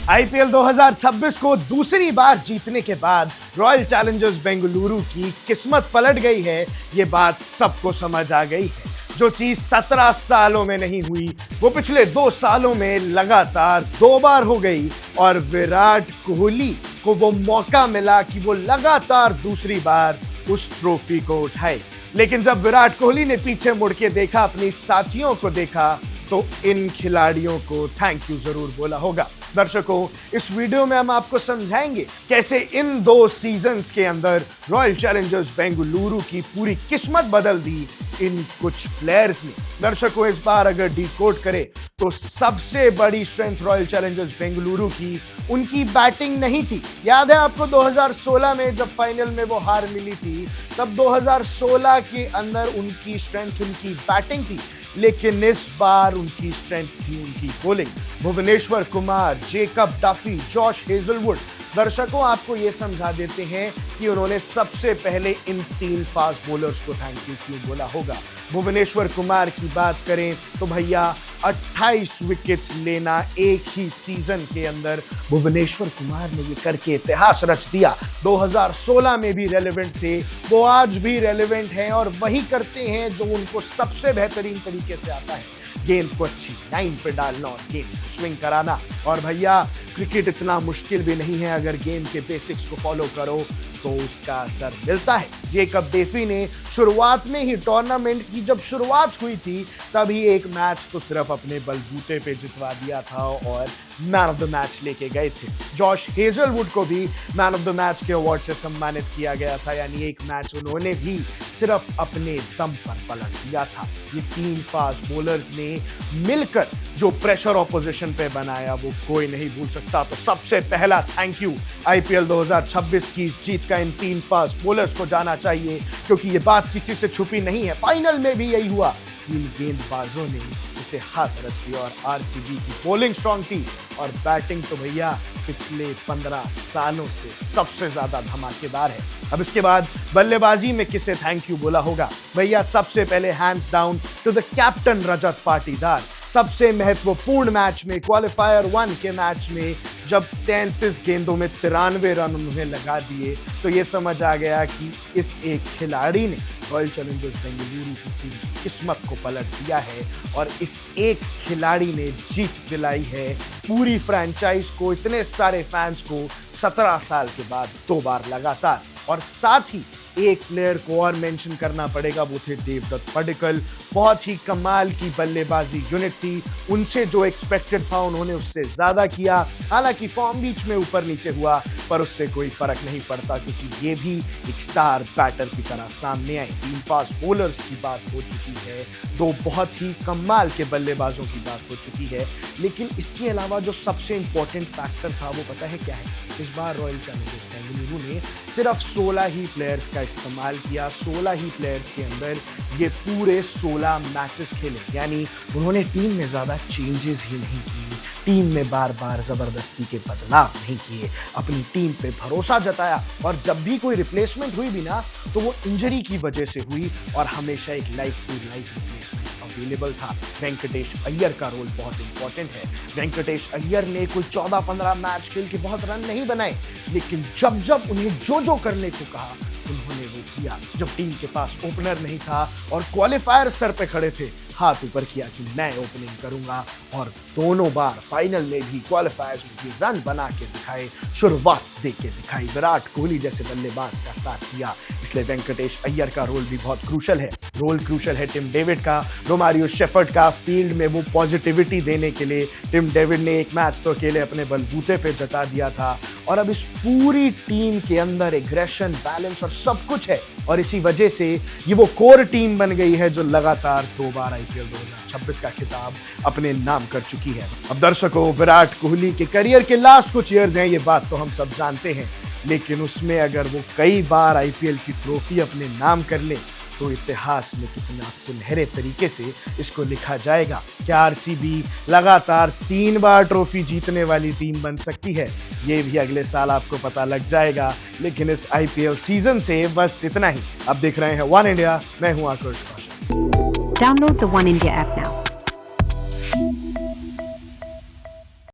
IPL 2026 को दूसरी बार जीतने के बाद रॉयल चैलेंजर्स बेंगलुरु की किस्मत पलट गई है, ये बात सबको समझ आ गई है। जो चीज 17 सालों में नहीं हुई वो पिछले 2 सालों में लगातार 2 बार हो गई और विराट कोहली को वो मौका मिला कि वो लगातार दूसरी बार उस ट्रॉफी को उठाए। लेकिन जब विराट कोहली ने पीछे मुड़ के देखा, अपने साथियों को देखा, तो इन खिलाड़ियों को थैंक यू जरूर बोला होगा। दर्शकों, इस वीडियो में हम आपको समझाएंगे कैसे इन 2 सीजन्स के अंदर रॉयल चैलेंजर्स बेंगलुरु की पूरी किस्मत बदल दी इन कुछ प्लेयर्स ने। दर्शकों, इस बार अगर डिकोड करें तो सबसे बड़ी स्ट्रेंथ रॉयल चैलेंजर्स बेंगलुरु की उनकी बैटिंग नहीं थी। याद है आपको 2016 में जब फाइनल में वो हार मिली थी, तब 2016 के अंदर उनकी स्ट्रेंथ उनकी बैटिंग थी। लेकिन इस बार उनकी स्ट्रेंथ थी उनकी bowling. Bhuvneshwar Kumar, Jacob Duffy, Josh Hazlewood. दर्शकों, आपको यह समझा देते हैं कि उन्होंने सबसे पहले इन 3 फास्ट बॉलर्स को थैंक यू क्यों बोला होगा। भुवनेश्वर कुमार की बात करें तो भैया 28 विकेट्स लेना एक ही सीजन के अंदर भुवनेश्वर कुमार ने ये करके इतिहास रच दिया। 2016 में भी रेलेवेंट थे, वो आज भी रेलेवेंट हैं और वही करते हैं जो उनको सबसे बेहतरीन तरीके से आता है, गेंद को अच्छी लाइन पे डालना और गेंद स्विंग कराना। और भैया, क्रिकेट इतना मुश्किल भी नहीं है, अगर गेम के बेसिक्स को फॉलो करो तो उसका असर मिलता है। जेकब डेफी ने शुरुआत में ही टूर्नामेंट की जब शुरुआत हुई थी तभी एक मैच तो सिर्फ अपने बलबूते पे जितवा दिया था और मैन ऑफ द मैच लेके गए थे। जॉश हेजलवुड को भी मैन ऑफ द मैच के अवार्ड से सम्मानित किया गया था, यानी एक मैच उन्होंने भी सिर्फ अपने दम पर पलट दिया था। ये 3 फास्ट बॉलर्स ने मिलकर जो प्रेशर ऑपोजिशन पे बनाया वो कोई नहीं भूल सकता। तो सबसे पहला थैंक यू आईपीएल 2026 की इस जीत का इन 3 फास्ट बॉलर्स को जाना चाहिए, क्योंकि ये बात किसी से छुपी नहीं है। फाइनल में भी यही हुआ, 3 गेंदबाजों ने इतिहास रच दिया और आरसीबी की बॉलिंग स्ट्रांग थी और बैटिंग तो भैया पिछले 15 सालों से सबसे ज्यादा धमाकेदार है। अब इसके बाद बल्लेबाजी में किसे थैंक यू बोला होगा? भैया, सबसे पहले hands down to the captain Rajat Patidar. सबसे महत्वपूर्ण मैच में, क्वालिफायर 1 के मैच में, जब 33 गेंदों में 93 रन उन्होंने लगा दिए तो ये समझ आ गया कि इस एक खिलाड़ी ने रॉयल चैलेंजर्स बेंगलुरु की पूरी किस्मत को पलट दिया है और इस एक खिलाड़ी ने जीत दिलाई है पूरी फ्रेंचाइज को, इतने सारे फैंस को 17 साल के बाद 2 बार लगातार। और साथ ही एक प्लेयर को और मेंशन करना पड़ेगा, वो थे देवदत्त पडिक्कल। बहुत ही कमाल की बल्लेबाजी यूनिट थी, उनसे जो एक्सपेक्टेड था उन्होंने उससे ज्यादा किया। हालांकि फॉर्म बीच में ऊपर नीचे हुआ पर उससे कोई फर्क नहीं पड़ता, क्योंकि ये भी एक स्टार बैटर की तरह सामने आए। 3 फास्ट बॉलर्स की बात हो चुकी है, 2 बहुत ही कमाल के बल्लेबाजों की बात हो चुकी है, लेकिन इसके अलावा जो सबसे इंपॉर्टेंट फैक्टर था वो पता है क्या है? इस बार रॉयल चैलेंजर्स बेंगलुरु ने सिर्फ 16 ही प्लेयर्स का इस्तेमाल किया। 16 ही प्लेयर्स के अंदर ये पूरे 16 मैचेस खेले, यानी उन्होंने टीम में ज्यादा चेंजेस ही नहीं किए, टीम में बार बार जबरदस्ती के बदलाव नहीं किए, अपनी टीम पे भरोसा जताया। और जब भी कोई रिप्लेसमेंट हुई भी ना, तो वो इंजरी की वजह से हुई और हमेशा एक life to life replacement available था। वेंकटेश अय्यर का रोल बहुत इंपॉर्टेंट है। वेंकटेश अय्यर ने कोई 14-15 मैच खेल के बहुत रन नहीं बनाए, लेकिन जब जब उन्हें जो करने को कहा उन्होंने वो किया। जब टीम के पास ओपनर नहीं था और क्वालिफायर सर पे खड़े थे, हाथ ऊपर किया कि मैं ओपनिंग करूंगा और दोनों बार फाइनल में भी, क्वालिफायर्स में भी रन बना के दिखाए, शुरुआत दे के दिखाई। विराट कोहली जैसे बल्लेबाज का साथ दिया, इसलिए वेंकटेश अय्यर का रोल भी बहुत क्रूशल है। रोल क्रूशल है टिम डेविड का, रोमारियो शेफर्ड का फील्ड में वो पॉजिटिविटी देने के लिए। टिम डेविड ने एक मैच तो अकेले अपने बलबूते पे जता दिया था और अब इस पूरी टीम के अंदर एग्रेशन, बैलेंस और सब कुछ है और इसी वजह से ये वो कोर टीम बन गई है जो लगातार 2 बार आईपीएल 2026 का खिताब अपने नाम कर चुकी है। अब दर्शकों, विराट कोहली के करियर के लास्ट कुछ ईयर्स हैं, ये बात तो हम सब जानते हैं, लेकिन उसमें अगर वो कई बार आईपीएल की ट्रॉफी अपने नाम कर ले तो इतिहास में कितना सुनहरे तरीके से इसको लिखा जाएगा। क्या आरसीबी लगातार 3 बार ट्रॉफी जीतने वाली टीम बन सकती है? ये भी अगले साल आपको पता लग जाएगा, लेकिन इस आईपीएल सीजन से बस इतना ही। अब देख रहे हैं वन इंडिया, मैं हूं आकर्ष कौशल। Download the One India app now.